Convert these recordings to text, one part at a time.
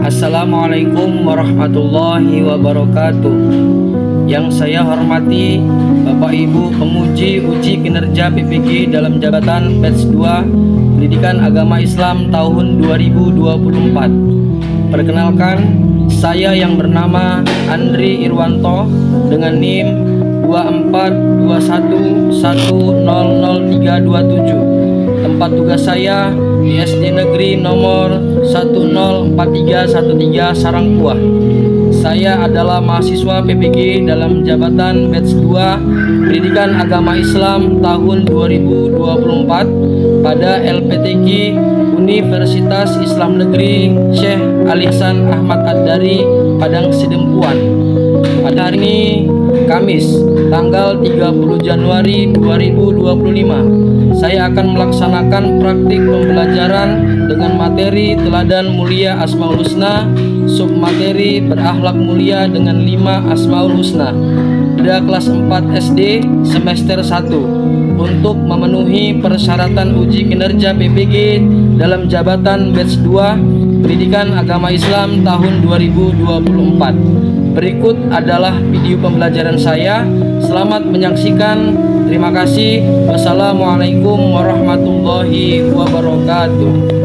Assalamualaikum warahmatullahi wabarakatuh. Yang saya hormati Bapak Ibu penguji uji kinerja PPG dalam jabatan batch 2 Pendidikan Agama Islam tahun 2024. Perkenalkan, saya yang bernama Andri Irwanto dengan NIM 2421100327. Tempat tugas saya di SD Negeri nomor 104313 Sarangkuah. Saya adalah mahasiswa PPG dalam jabatan batch 2 Pendidikan Agama Islam tahun 2024 pada LPTQ Universitas Islam Negeri Syekh Ali Hasan Ahmad Ad-Dari Padang Sidempuan. Pada hari ini Kamis tanggal 30 Januari 2025, saya akan melaksanakan praktik pembelajaran dengan materi teladan mulia Asmaul Husna, submateri berakhlak mulia dengan 5 Asmaul Husna pada kelas 4 SD semester 1 untuk memenuhi persyaratan uji kinerja PPG dalam jabatan batch 2 Pendidikan Agama Islam tahun 2024. Berikut adalah video pembelajaran saya. Selamat menyaksikan. Terima kasih. Wassalamualaikum warahmatullahi wabarakatuh.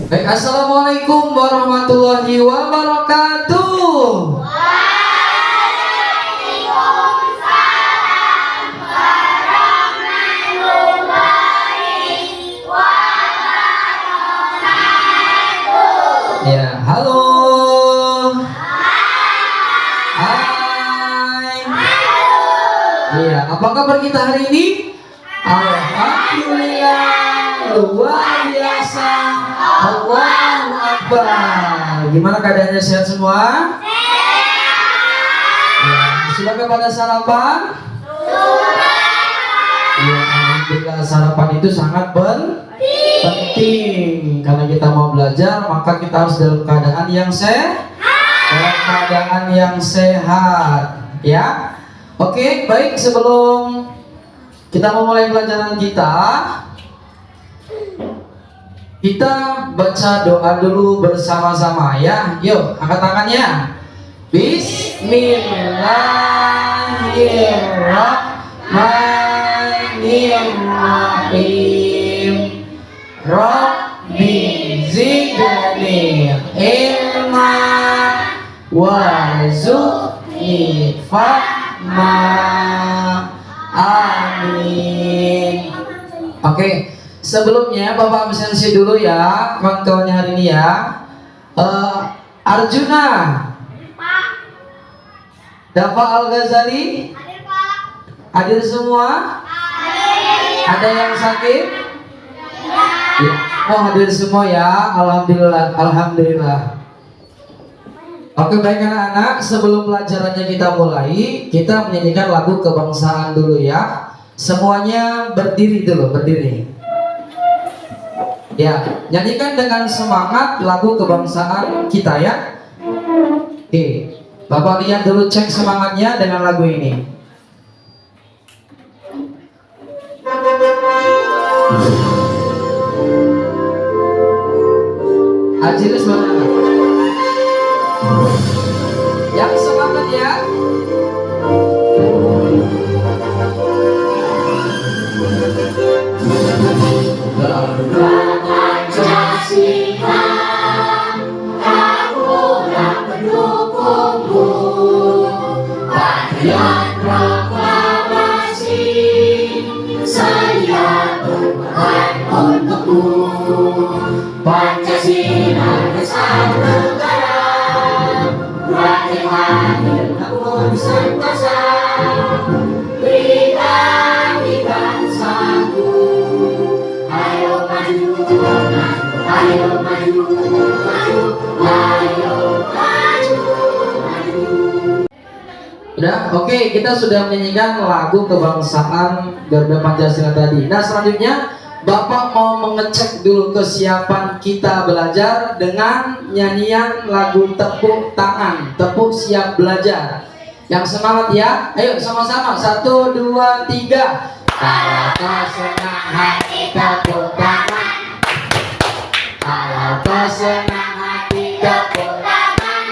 Baik, assalamualaikum warahmatullahi wabarakatuh. Waalaikumsalam warahmatullahi wabarakatuh. Ya, halo. Hai. Iya, apa kabar kita hari ini? Alhamdulillah, luar biasa. Allahu Akbar. Gimana keadaannya, sehat semua? Ya, sudah pada sarapan? Ya, alhamdulillah, sarapan itu sangat penting. Karena kita mau belajar, maka kita harus dalam keadaan yang sehat, ya. Oke, baik, sebelum kita memulai pelajaran kita baca doa dulu bersama-sama, ya. Yuk, angkat tangannya. Bismillahirrahmanirrahim. Rabbi zidni ilma warzuqni fahma. Amin. Oke, sebelumnya Bapak absensi dulu ya, kawan-kawannya hari ini ya. Arjuna, Dafa Al-Ghazali, hadir semua? Ada yang sakit? Ya. Oh, hadir semua ya. Alhamdulillah, alhamdulillah. Oke, baik anak-anak, sebelum pelajarannya kita mulai, kita menyanyikan lagu kebangsaan dulu ya. Semuanya berdiri dulu, berdiri. Ya, nyanyikan dengan semangat lagu kebangsaan kita ya. Oke, Bapak lihat dulu, cek semangatnya dengan lagu ini. Ajilis mana? Yang semangat ya. Pancasila Pancasila bersatu negara, rakyat hadir namun sentosa, berikan di bangsaku. Ayo maju, maju, ayo maju, maju, ayo maju, maju. Udah, oke, kita sudah menyanyikan lagu kebangsaan Garuda Pancasila tadi. Nah, selanjutnya Bapak mau mengecek dulu kesiapan kita belajar dengan nyanyian lagu tepuk tangan, tepuk siap belajar. Yang semangat ya, ayo sama-sama, 1, 2, 3. Kalau kau senang hati tepuk tangan, kalau kau senang hati tepuk tangan,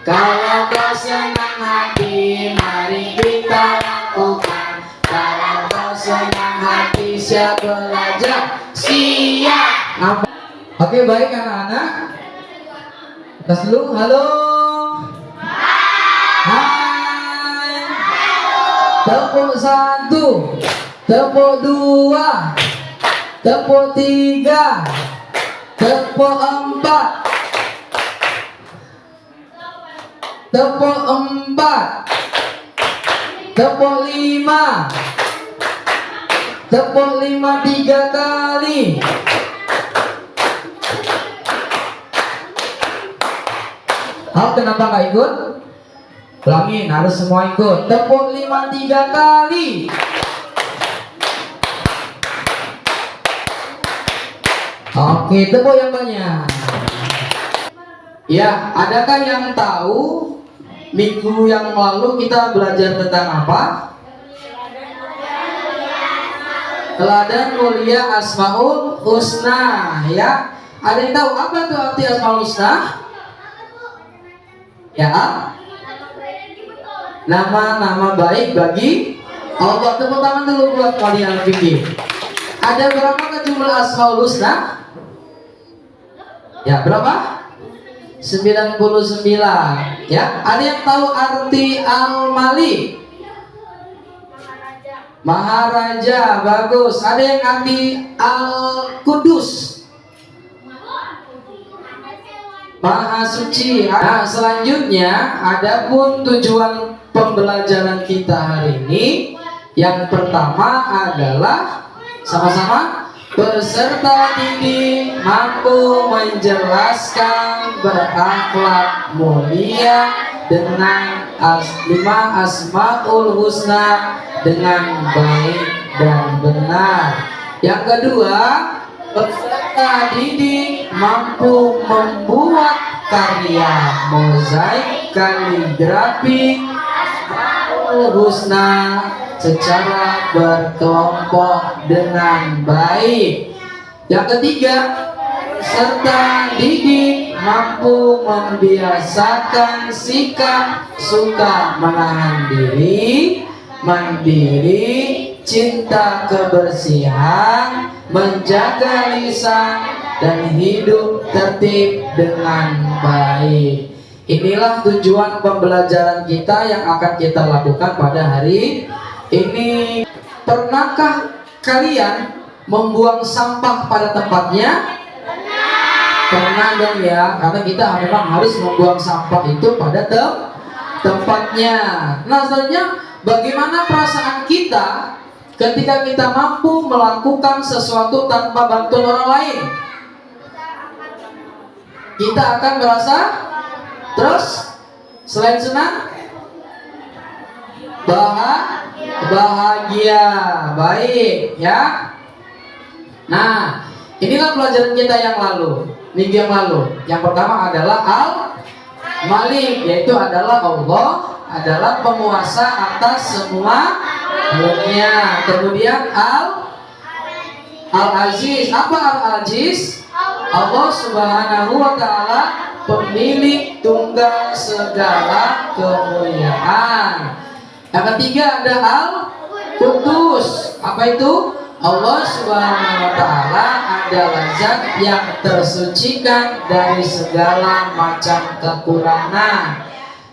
kalau kau senang hati mari kita lakukan, kalau kau senang hati siap belajar, siap. Oke, baik anak-anak. Tes dulu, halo. Hai. Tepuk 1, tepuk 2, tepuk 3, tepuk 4, tepuk 4, tepuk 5, tepuk 5 3 kali. Oh, kenapa nggak ikut? Ulangin, harus semua ikut. Tepuk 5 3 kali. Oke, tepuk yang banyak. Ya, adakah yang tahu minggu yang lalu kita belajar tentang apa? Teladan mulia Asmaul Husna, ya. Ada yang tahu apa itu arti Asmaul Husna? Ya, nama-nama baik bagi Allah. Tepuk tangan dulu buat kalian fikir. Ada berapa jumlah Asmaul Husna? Ya, berapa? 99. Ya, ada yang tahu arti Al-Malik? Maharaja, bagus. Ada yang arti Al-Kudus? Maha Suci. Nah, selanjutnya adapun tujuan pembelajaran kita hari ini, yang pertama adalah sama-sama peserta didik mampu menjelaskan berakhlak mulia dengan 5 Asmaul Husna dengan baik dan benar. Yang kedua, peserta didik mampu membuat karya mozaik kaligrafi Asmaul Husna secara berkelompok dengan baik. Yang ketiga, peserta didik mampu membiasakan sikap suka menahan diri, mandiri, cinta kebersihan, menjaga lisan, dan hidup tertib dengan baik. Inilah tujuan pembelajaran kita yang akan kita lakukan pada hari ini. Pernahkah kalian membuang sampah pada tempatnya? Pernah dong ya, karena kita memang harus membuang sampah itu pada tempatnya. Nah, selanjutnya bagaimana perasaan kita ketika kita mampu melakukan sesuatu tanpa bantuan orang lain? Kita akan merasa terus selain senang, bahagia, baik ya. Nah, inilah pelajaran kita yang lalu, minggu yang lalu. Yang pertama adalah Al-Malik, yaitu adalah Allah, adalah penguasa atas semua dunia. Kemudian Al-Aziz. Apa Al-Aziz? Allah Subhanahu wa Ta'ala, pemilik tunggal segala kemuliaan. Yang ketiga ada Al-Qudus. Apa itu? Allah Subhanahu wa Ta'ala adalah zat yang tersucikan dari segala macam kekurangan.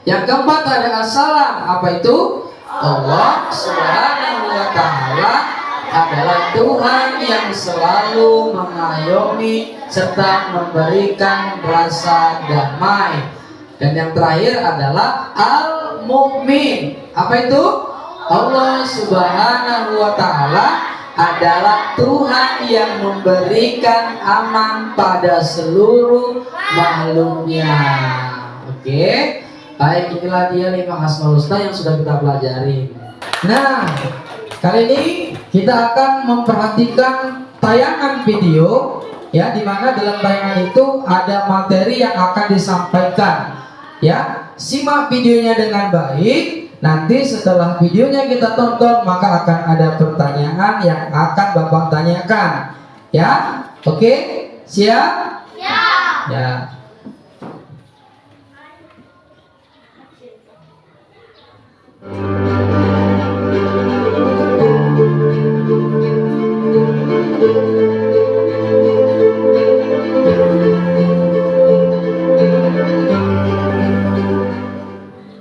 Yang keempat ada As-Salam. Apa itu? Allah Subhanahu wa Ta'ala adalah Tuhan yang selalu mengayomi serta memberikan rasa damai. Dan yang terakhir adalah Al-Mu'min. Apa itu? Allah Subhanahu wa Ta'ala adalah Tuhan yang memberikan aman pada seluruh makhluknya. Oke, baik, inilah dia 5 Asmaul Husna yang sudah kita pelajari. Nah, kali ini kita akan memperhatikan tayangan video, ya, di mana dalam tayangan itu ada materi yang akan disampaikan. Ya, simak videonya dengan baik. Nanti setelah videonya kita tonton, maka akan ada pertanyaan yang akan Bapak tanyakan. Ya, oke, siap? Ya. Ya.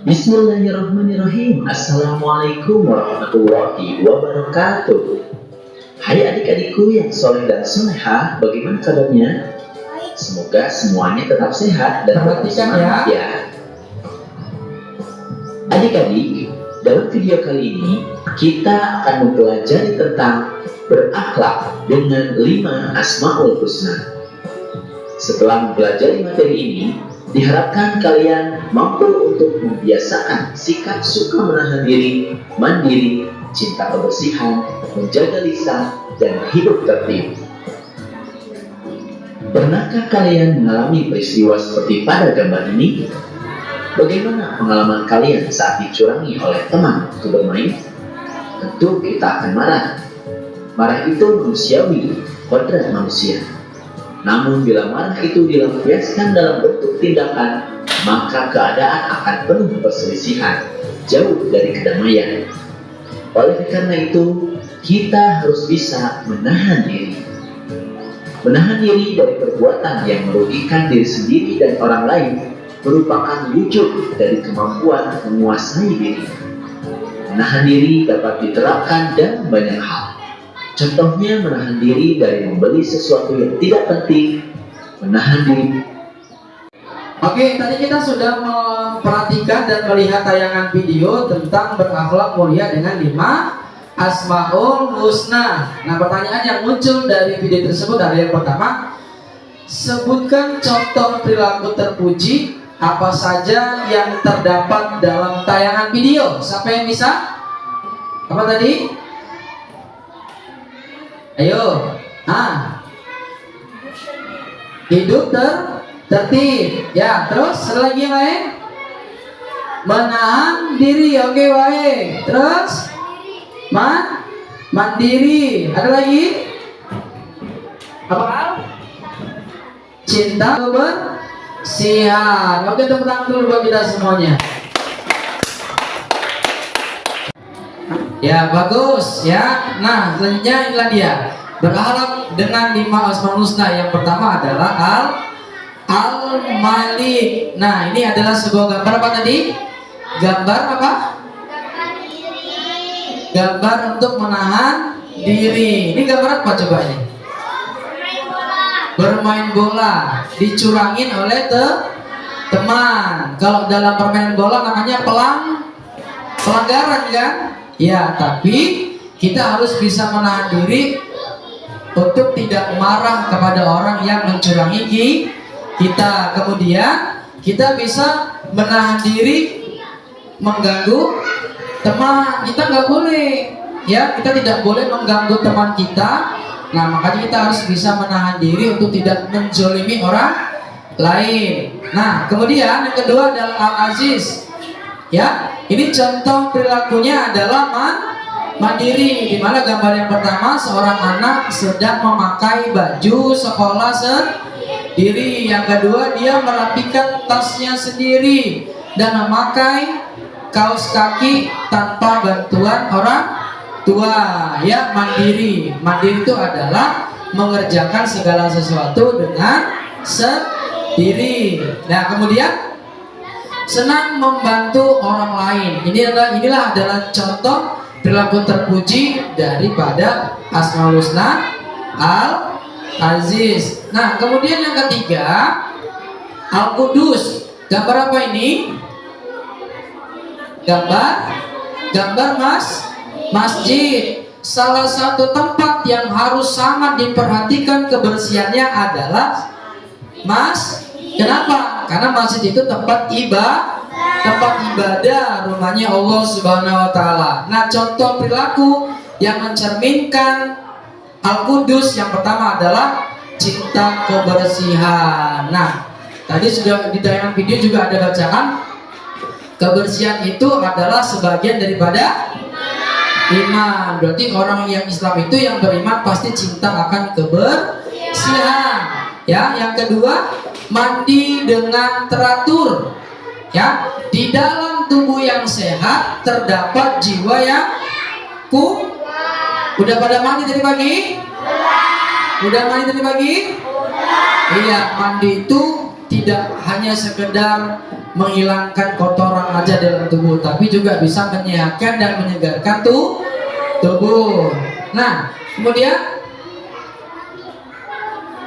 Bismillahirrahmanirrahim. Assalamualaikum warahmatullahi wabarakatuh. Hai adik-adikku yang soleh dan soleha, bagaimana kabarnya? Semoga semuanya tetap sehat dan tetap semangat ya. Adik-adik, dalam video kali ini kita akan mempelajari tentang berakhlak dengan 5 Asmaul Husna. Setelah mempelajari materi ini, diharapkan kalian mampu untuk membiasakan sikap suka menahan diri, mandiri, cinta kebersihan, menjaga lisan, dan hidup tertib. Pernahkah kalian mengalami peristiwa seperti pada gambar ini? Bagaimana pengalaman kalian saat dicurangi oleh teman waktu bermain? Tentu kita akan marah. Marah itu manusiawi, kodrat manusia. Namun bila marah itu dilampiaskan dalam bentuk tindakan, maka keadaan akan penuh perselisihan, jauh dari kedamaian. Oleh karena itu, kita harus bisa menahan diri. Menahan diri dari perbuatan yang merugikan diri sendiri dan orang lain merupakan wujud dari kemampuan menguasai diri. Menahan diri dapat diterapkan dalam banyak hal. Contohnya menahan diri dari membeli sesuatu yang tidak penting, menahan diri. Oke, tadi kita sudah memperhatikan dan melihat tayangan video tentang berakhlak mulia dengan 5 Asmaul Husna. Nah, pertanyaan yang muncul dari video tersebut adalah yang pertama, sebutkan contoh perilaku terpuji apa saja yang terdapat dalam tayangan video. Siapa yang bisa? Apa tadi? Ayo, hidup tertib, ya. Terus ada lagi yang lain? Menahan diri, oke, baik. Terus mandiri, ada lagi? Apa hal? Cinta kebersihan. Oke, tepuk tangan dulu buat kita semuanya. Ya, bagus ya. Nah, selanjutnya inilah dia. Berakhlak dengan 5 Asmaul Husna. Yang pertama adalah Al-Malik. Nah, ini adalah sebuah gambar apa tadi? Gambar apa? Gambar untuk menahan diri. Ini gambar apa coba ini? Bermain bola. Dicurangin oleh teman. Kalau dalam permainan bola namanya pelanggaran kan? Ya, tapi kita harus bisa menahan diri untuk tidak marah kepada orang yang mencurangi kita. Kemudian kita bisa menahan diri mengganggu teman kita, nggak boleh. Ya, kita tidak boleh mengganggu teman kita. Nah, makanya kita harus bisa menahan diri untuk tidak menzolimi orang lain. Nah, kemudian yang kedua adalah Al-Aziz. Ya, ini contoh perilakunya adalah mandiri, di mana gambar yang pertama seorang anak sedang memakai baju sekolah sendiri. Yang kedua, dia merapikan tasnya sendiri dan memakai kaos kaki tanpa bantuan orang tua. Ya, mandiri. Mandiri itu adalah mengerjakan segala sesuatu dengan sendiri. Nah, kemudian senang membantu orang lain. Inilah adalah contoh perilaku terpuji daripada Asmaul Husna Al-Aziz. Nah, kemudian yang ketiga, Al-Qudus. Gambar apa ini? Gambar masjid. Salah satu tempat yang harus sangat diperhatikan kebersihannya adalah Kenapa? Karena masjid itu tempat ibadah, rumahnya Allah Subhanahu wa taala. Nah, contoh perilaku yang mencerminkan Al-Qudus yang pertama adalah cinta kebersihan. Nah, tadi sudah di tayangan video juga ada bacaan, kebersihan itu adalah sebagian daripada iman. Berarti orang yang Islam itu, yang beriman, pasti cinta akan kebersihan. Ya, yang kedua, mandi dengan teratur. Ya, di dalam tubuh yang sehat terdapat jiwa yang Udah pada mandi tadi pagi? Udah mandi tadi pagi? Iya, mandi itu tidak hanya sekedar menghilangkan kotoran aja dalam tubuh, tapi juga bisa menyehatkan dan menyegarkan tubuh. Nah, kemudian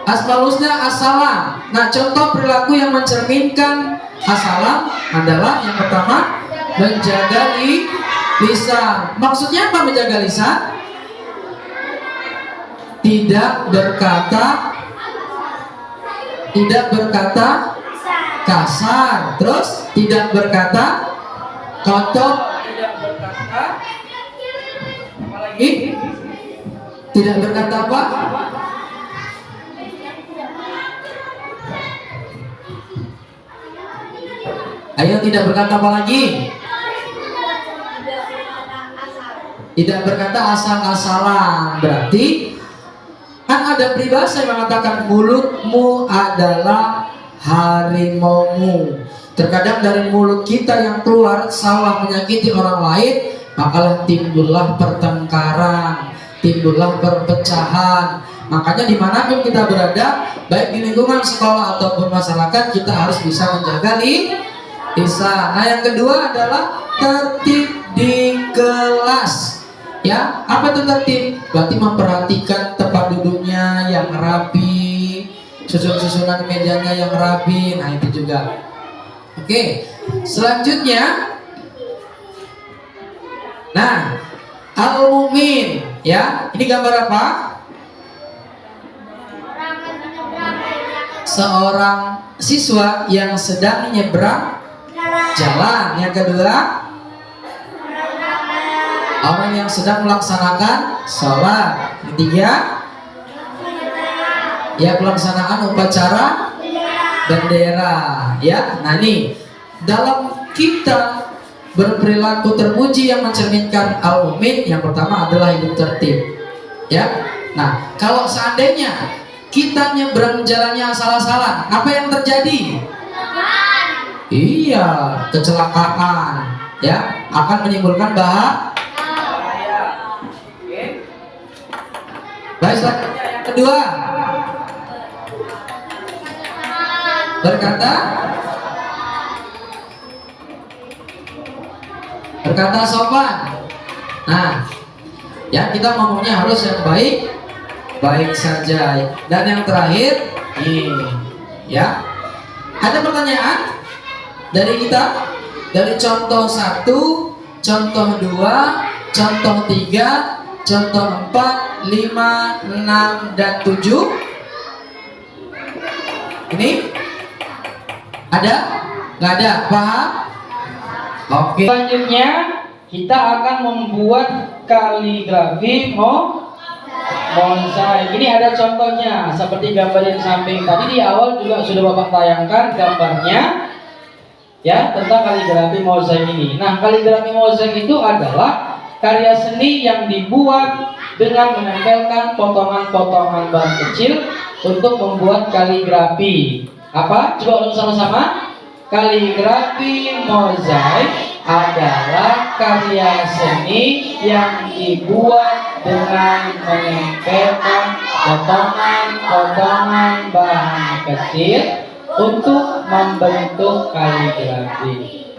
Asmaul Husna As-Salam. Nah, contoh perilaku yang mencerminkan As-Salam adalah yang pertama, menjaga lisan. Maksudnya apa menjaga lisan? Tidak berkata kasar, terus tidak berkata kotor, tidak berkata apa lagi? Tidak berkata apa? Ayo, tidak berkata apa lagi? Tidak berkata asal-asalan. Berarti kan ada peribahasa yang mengatakan mulutmu adalah harimaumu. Terkadang dari mulut kita yang keluar salah menyakiti orang lain, maka timbullah pertengkaran, timbullah perpecahan. Makanya dimanapun kita berada, baik di lingkungan sekolah ataupun masyarakat, kita harus bisa menjaga lisan. Nah, yang kedua adalah tertib di kelas. Ya, apa itu tertib? Berarti memperhatikan tempat duduknya yang rapi, susunan mejanya yang rapi. Nah, itu juga. Oke, selanjutnya, nah, Al-Mu'min. Ya, ini gambar apa? Seorang siswa yang sedang nyebrang jalan. Yang kedua, orang yang sedang melaksanakan sholat. Ketiga, ya, pelaksanaan upacara bendera. Ya, nah ini dalam kita berperilaku terpuji yang mencerminkan Al-Mu'min, yang pertama adalah hidup tertib. Ya, nah kalau seandainya kita nyebrang jalannya salah-salah, apa yang terjadi? Iya, kecelakaan. Ya, akan menimbulkan bahaya. Baik, selanjutnya yang kedua, berkata sopan. Nah, ya, kita ngomongnya harus yang baik saja. Dan yang terakhir, ya, ada pertanyaan dari kita, dari contoh 1, contoh 2, contoh 3, contoh 4, 5, 6, dan 7. Ini ada? Nggak ada? Paham? Oke. Selanjutnya kita akan membuat kaligrafi bonsai. Ini ada contohnya seperti gambar yang samping tadi. Di awal juga sudah Bapak tayangkan gambarnya, ya, tentang kaligrafi mozaik ini. Nah, kaligrafi mozaik itu adalah karya seni yang dibuat dengan menempelkan potongan-potongan bahan kecil untuk membuat kaligrafi. Apa? Coba ulang sama-sama. Kaligrafi mozaik adalah karya seni yang dibuat dengan menempelkan potongan-potongan bahan kecil untuk membentuk kaligrafi.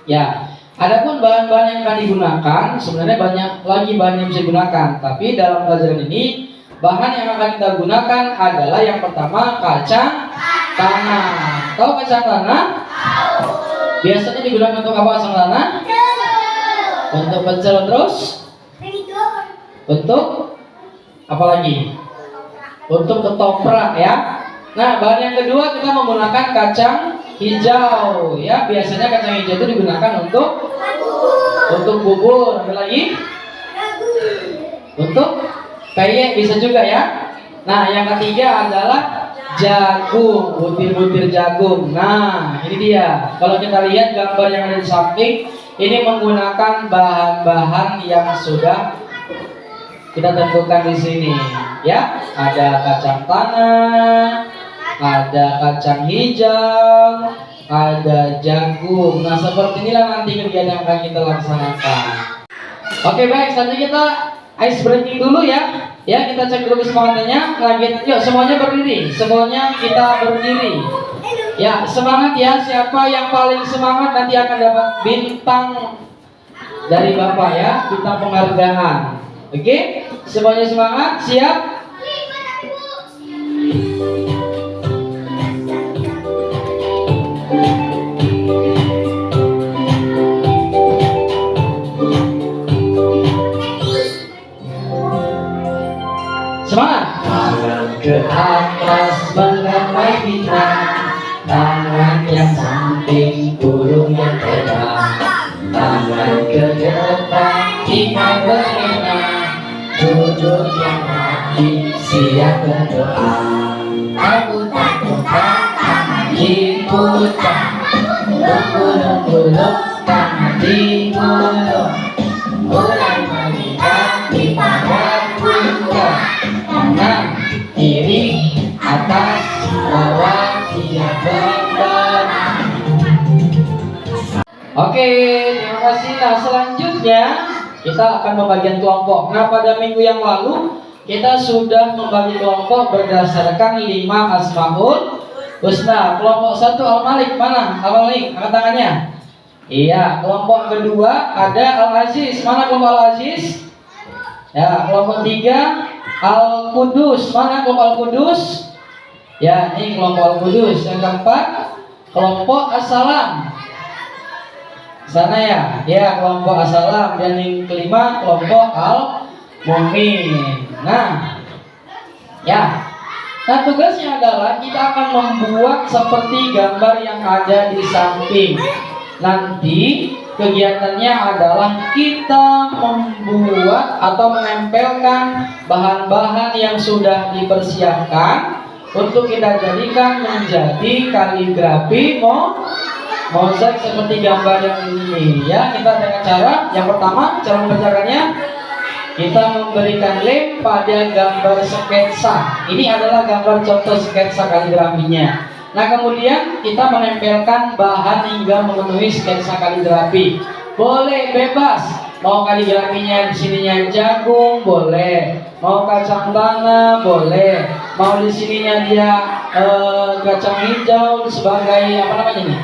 Ya, Adapun bahan-bahan yang akan digunakan, sebenarnya banyak lagi bahan yang bisa digunakan. Tapi dalam pelajaran ini, bahan yang akan kita gunakan adalah yang pertama kacang tanah. Tahu kacang tanah? Biasanya digunakan untuk apa kacang tanah? Untuk pecel, terus? Untuk apa lagi? Untuk ketoprak ya. Nah, bahan yang kedua kita menggunakan kacang hijau ya. Biasanya kacang hijau itu digunakan untuk bubur. Ada lagi? Untuk peyek bisa juga ya. Nah, yang ketiga adalah jagung, butir-butir jagung. Nah, ini dia. Kalau kita lihat gambar yang ada di samping, ini menggunakan bahan-bahan yang sudah kita tentukan di sini ya. Ada kacang tanah, ada kacang hijau, ada jagung. Nah, seperti inilah nanti kegiatan yang akan kita laksanakan. Oke, baik, selanjutnya kita ice breaking dulu ya. Ya, kita cek dulu semangatnya. Lagi, yuk semuanya berdiri. Semuanya kita berdiri. Ya, semangat ya. Siapa yang paling semangat nanti akan dapat bintang dari Bapak ya, bintang penghargaan. Oke, semuanya semangat, siap? Semangat! Tangan ke atas menggapai bintang, tangan yang samping burung yang terbang, tangan ke depan tinggal berenang, duduk yang rapi siap berdoa. Putar-putar tangan diputar, gulung-gulung tangan digulung, mulai mengikat di pada pundak. Kanan, kiri, atas, bawah, siap bergerak. Oke, terima kasih. Nah, selanjutnya kita akan membagian kelompok. Nah, pada minggu yang lalu kita sudah membagi kelompok berdasarkan 5 Asmaul Husna. Kelompok 1 Al-Malik, mana? Al-Malik, angkat tangannya. Iya, kelompok kedua ada Al-Aziz. Mana kelompok Al-Aziz? Ya, kelompok 3 Al-Qudus. Mana kelompok Al-Qudus? Ya, ini kelompok Al-Qudus. Yang keempat kelompok As-Salam. Sana ya. Ya, kelompok As-Salam. Dan yang kelima kelompok Al-Mu'min. Nah, ya. Nah, tugasnya adalah kita akan membuat seperti gambar yang ada di samping. Nanti kegiatannya adalah kita membuat atau menempelkan bahan-bahan yang sudah dipersiapkan untuk kita jadikan menjadi kaligrafi mozaik seperti gambar yang ini ya. Kita dengan cara yang pertama, cara membacakannya kita memberikan lem pada gambar sketsa. Ini adalah gambar contoh sketsa kaligrafinya. Nah, kemudian kita menempelkan bahan hingga memenuhi sketsa kaligrafi. Boleh bebas, mau kaligrafinya di sininya jagung boleh, mau kacang tanah boleh, mau di sininya dia kacang hijau sebagai apa namanya nih?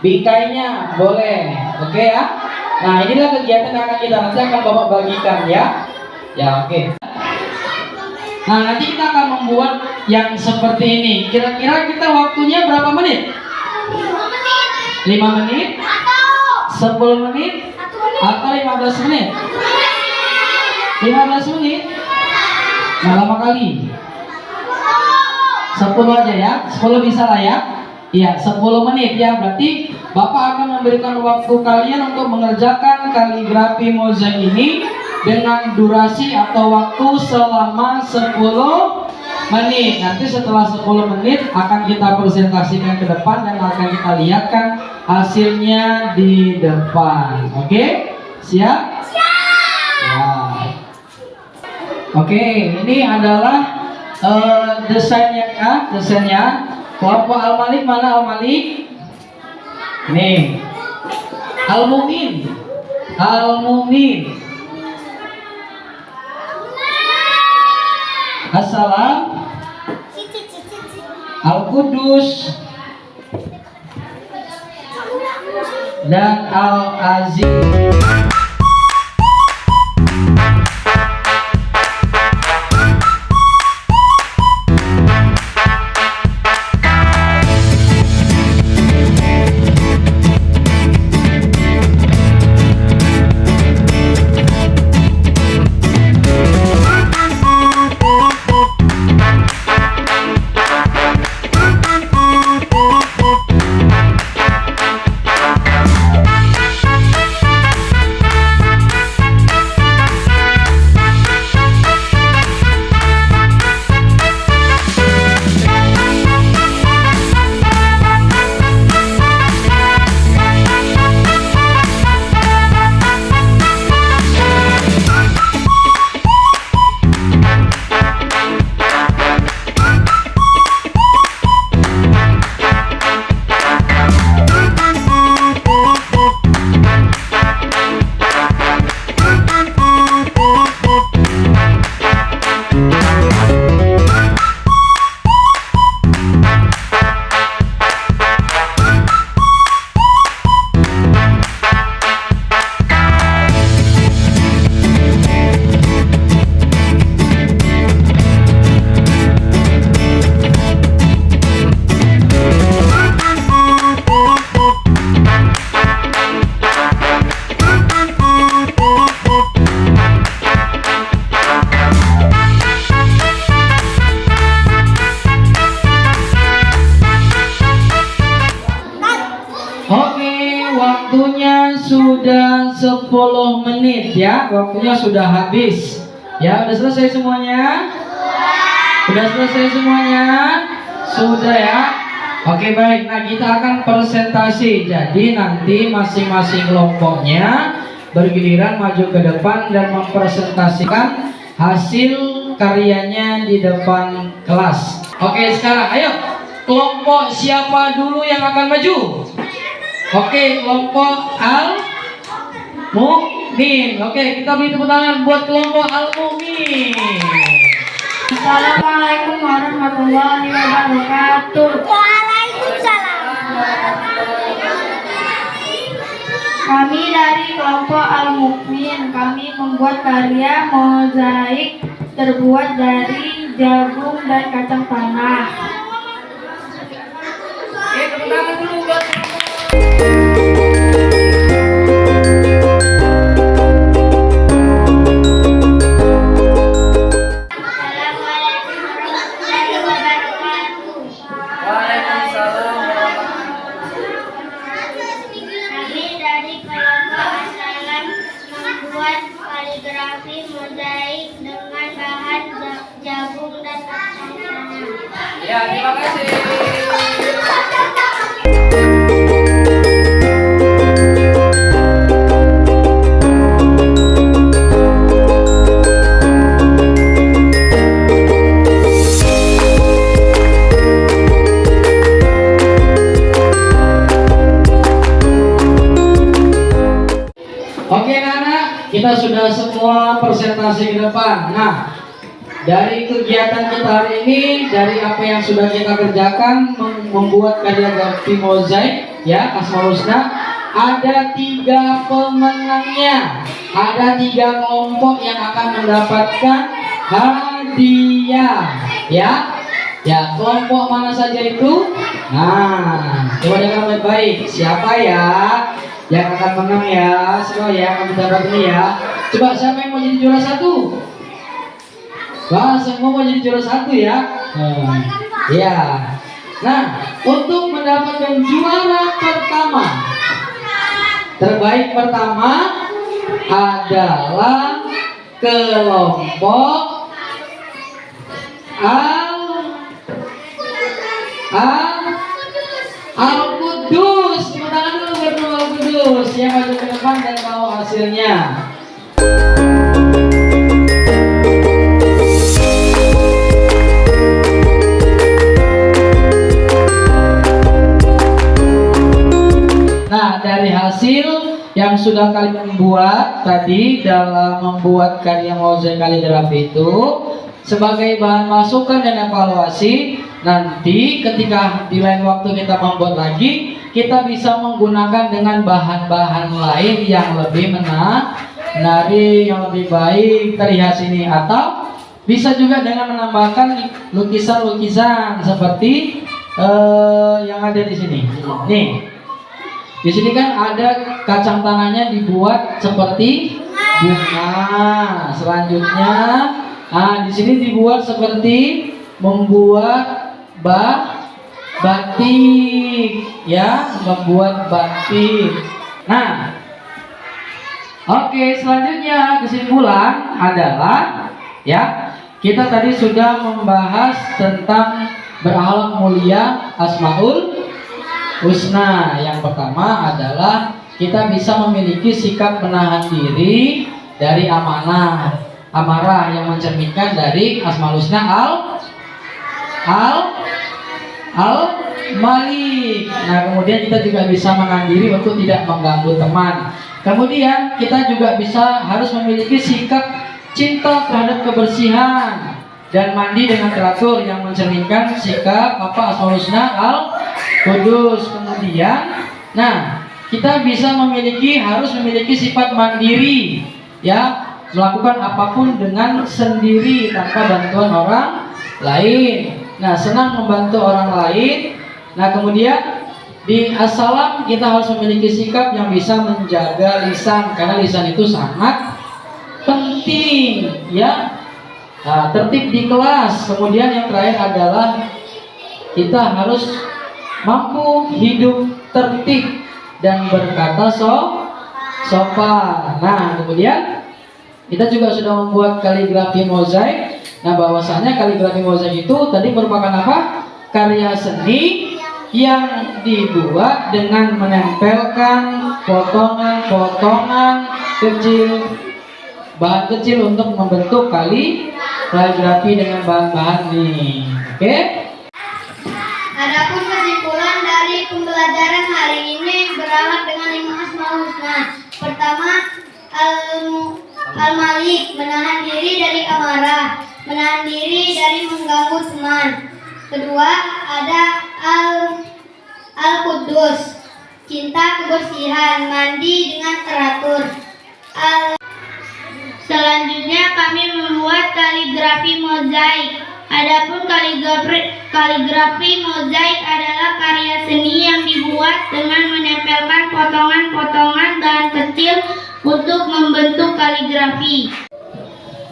Bingkainya boleh. Oke ya. Nah, inilah kegiatan yang akan kita nanti akan Bapak bagikan ya. Ya, oke. Nah, nanti kita akan membuat yang seperti ini. Kira-kira kita waktunya berapa menit? 5 menit? 10 menit? Atau 15 menit? 15 menit? Nah, lama kali 10 aja ya. 10 bisa lah ya. Iya, 10 menit ya. Berarti Bapak akan memberikan waktu kalian untuk mengerjakan kaligrafi mozaik ini dengan durasi atau waktu selama 10 menit. Nanti setelah 10 menit akan kita presentasikan ke depan dan akan kita lihatkan hasilnya di depan. Oke? Siap? Ya. Oke, ini adalah desainnya. Kelompok Al-Malik, mana Al-Malik? Nih. Al-Mu'min. As-Salam, Al-Qudus, dan Al-Aziz. Waktunya sudah 10 menit ya, waktunya sudah habis. Ya, udah selesai semuanya? Sudah selesai semuanya? Sudah ya? Oke baik, nah kita akan presentasi. Jadi nanti masing-masing kelompoknya bergiliran maju ke depan dan mempresentasikan hasil karyanya di depan kelas. Oke sekarang ayo, kelompok siapa dulu yang akan maju? Oke, kelompok Al-Mu'min. Oke, kita beri tepuk tangan buat kelompok Al-Mu'min. Assalamualaikum warahmatullahi wabarakatuh. Waalaikumsalam. Kami dari kelompok Al-Mu'min. Kami membuat karya mozaik terbuat dari jagung dan kacang tanah. Tepuk tangan dulu buat kaligrafi mozaik dengan bahan jagung dan kacang tanah. ya, terima kasih. Oke anak-anak, kita sudah semua presentasi ke depan. Nah, dari kegiatan kita hari ini, dari apa yang sudah kita kerjakan, membuat karya grafi mozaik, ya, Asmaul Husna, ada 3 pemenangnya. Ada 3 kelompok yang akan mendapatkan hadiah, ya. Ya, kelompok mana saja itu? Nah, coba dengar baik-baik. Siapa ya yang akan menang ya? Semua ya akan mendapat ini ya. Coba siapa yang mau jadi juara 1? Wah, semua mau jadi juara 1 ya? Ya. Nah, untuk mendapatkan juara pertama, terbaik pertama adalah kelompok Al-Qudus. Tepuk tangan dulu buat Al-Qudus yang maju ke depan dan tahu hasilnya. Nah, dari hasil yang sudah kalian buat tadi dalam membuat karya mozaik kaligrafi itu, sebagai bahan masukan dan evaluasi, nanti ketika di lain waktu kita membuat lagi, kita bisa menggunakan dengan bahan-bahan lain yang lebih menarik, yang lebih baik terlihat sini, atau bisa juga dengan menambahkan lukisan-lukisan seperti yang ada di sini. Nih, di sini kan ada kacang tangannya dibuat seperti bunga. Selanjutnya, di sini dibuat seperti membuat batik, ya, membuat batik. Nah, oke, selanjutnya kesimpulan adalah, ya, kita tadi sudah membahas tentang berakhlak mulia Asmaul Husna. Yang pertama adalah kita bisa memiliki sikap menahan diri dari amarah yang mencerminkan dari Asmaul Husna Al-Malik. Nah, kemudian kita juga bisa menahan diri untuk tidak mengganggu teman. Kemudian kita juga harus memiliki sikap cinta terhadap kebersihan dan mandi dengan teratur yang mencerminkan sikap Asmaul Husna Al-Qudus. Kemudian, nah, kita harus memiliki sifat mandiri, ya, melakukan apapun dengan sendiri tanpa bantuan orang lain. Nah, senang membantu orang lain. Nah, kemudian di as-salam kita harus memiliki sikap yang bisa menjaga lisan, karena lisan itu sangat penting, ya. Nah, tertib di kelas. Kemudian yang terakhir adalah kita harus mampu hidup tertib dan berkata sopan. Nah, kemudian kita juga sudah membuat kaligrafi mozaik. Nah, bahwasanya kaligrafi mozaik itu tadi merupakan apa? Karya seni yang dibuat dengan menempelkan potongan-potongan kecil, bahan kecil untuk membentuk kaligrafi dengan bahan-bahan ini. Oke? Adapun kesimpulan dari pembelajaran hari ini berawal dengan 5 Asmaul Husna. Pertama, Al-Malik, menahan diri dari amarah, menahan diri dari mengganggu teman. Kedua, ada Al-Qudus, cinta kebersihan, mandi dengan teratur. Selanjutnya kami membuat kaligrafi mozaik. Adapun kaligrafi mozaik adalah karya seni yang dibuat dengan menempelkan potongan-potongan bahan kecil untuk membentuk kaligrafi.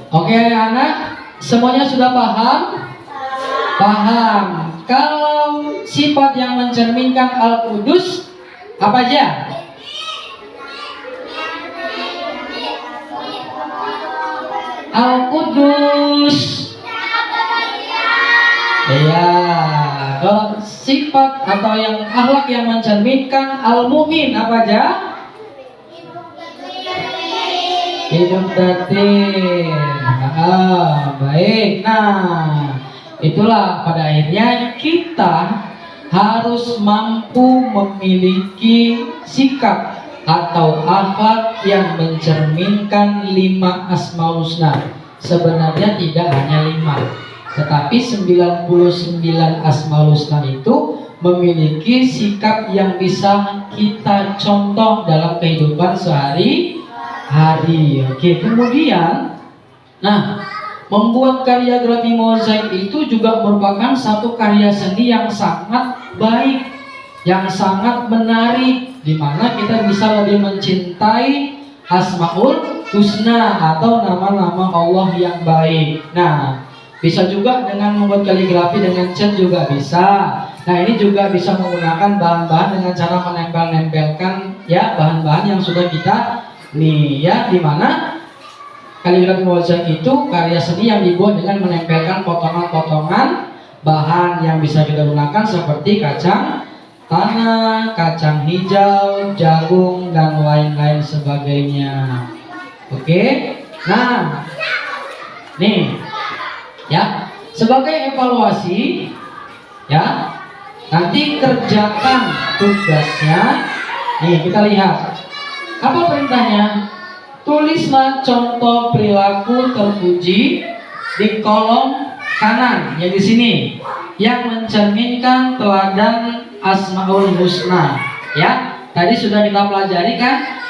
Oke, anak, semuanya sudah paham? Paham. Kalau sifat yang mencerminkan Al-Qudus apa aja? Al-Qudus. Ya, kalau sifat atau yang akhlak yang mencerminkan Al-Mu'min apa aja? Hidup tertib. Baik. Nah, itulah pada akhirnya kita harus mampu memiliki sikap atau akhlak yang mencerminkan 5 Asmaul Husna. Sebenarnya tidak hanya 5, tetapi 99 Asmaul Husna itu memiliki sikap yang bisa kita contoh dalam kehidupan sehari-hari. Oke, kemudian, nah, membuat kaligrafi mozaik itu juga merupakan satu karya seni yang sangat baik, yang sangat menarik, di mana kita bisa lebih mencintai Asmaul Husna atau nama-nama Allah yang baik. Nah, bisa juga dengan membuat kaligrafi dengan cat juga bisa. Nah, ini juga bisa menggunakan bahan-bahan dengan cara menempel-nempelkan, ya, bahan-bahan yang sudah kita ya, di mana kaligrafi mozaik itu karya seni yang dibuat dengan menempelkan potongan-potongan bahan yang bisa kita gunakan seperti kacang tanah, kacang hijau, jagung, dan lain-lain sebagainya. Oke, nah, nih, ya, sebagai evaluasi, ya, nanti kerjakan tugasnya. Nih, kita lihat apa perintahnya. Tulislah contoh perilaku terpuji di kolom kanan, ya, di sini, yang mencerminkan teladan Asmaul Husna. Ya, tadi sudah kita pelajari kan?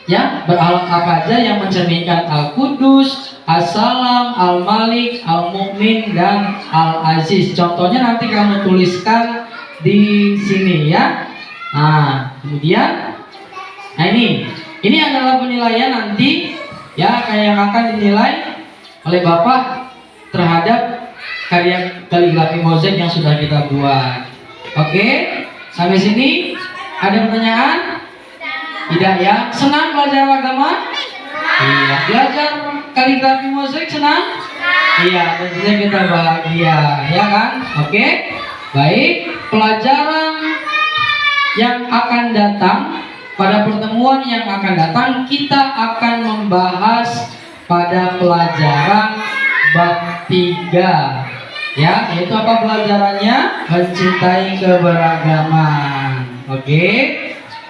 Ya, berakhlak apa aja yang mencerminkan Al-Qudus, As-Salam, Al-Malik, Al-Mu'min, dan Al-Aziz. Contohnya nanti kamu tuliskan di sini ya. Nah, kemudian, nah ini adalah penilaian nanti ya, kayak yang akan dinilai oleh Bapak terhadap karya kaligrafi mozaik yang sudah kita buat. Oke, sampai sini ada pertanyaan? Tidak ya? Senang belajar agama? Iya. Belajar kaligrafi mozaik senang? Iya, tentunya kita bahagia, ya kan? Oke. Baik, pelajaran yang akan datang, pada pertemuan yang akan datang kita akan membahas pada pelajaran bab 3. Ya, yaitu apa pelajarannya? Mencintai keberagaman. Oke.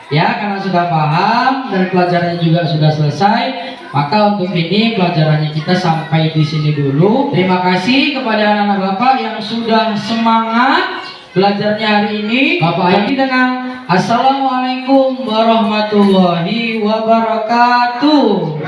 Ya, karena sudah paham dan pelajarannya juga sudah selesai, maka untuk ini pelajarannya kita sampai di sini dulu. Terima kasih kepada anak-anak Bapak yang sudah semangat belajarnya hari ini. Bapak akhiri dengan Assalamualaikum warahmatullahi wabarakatuh.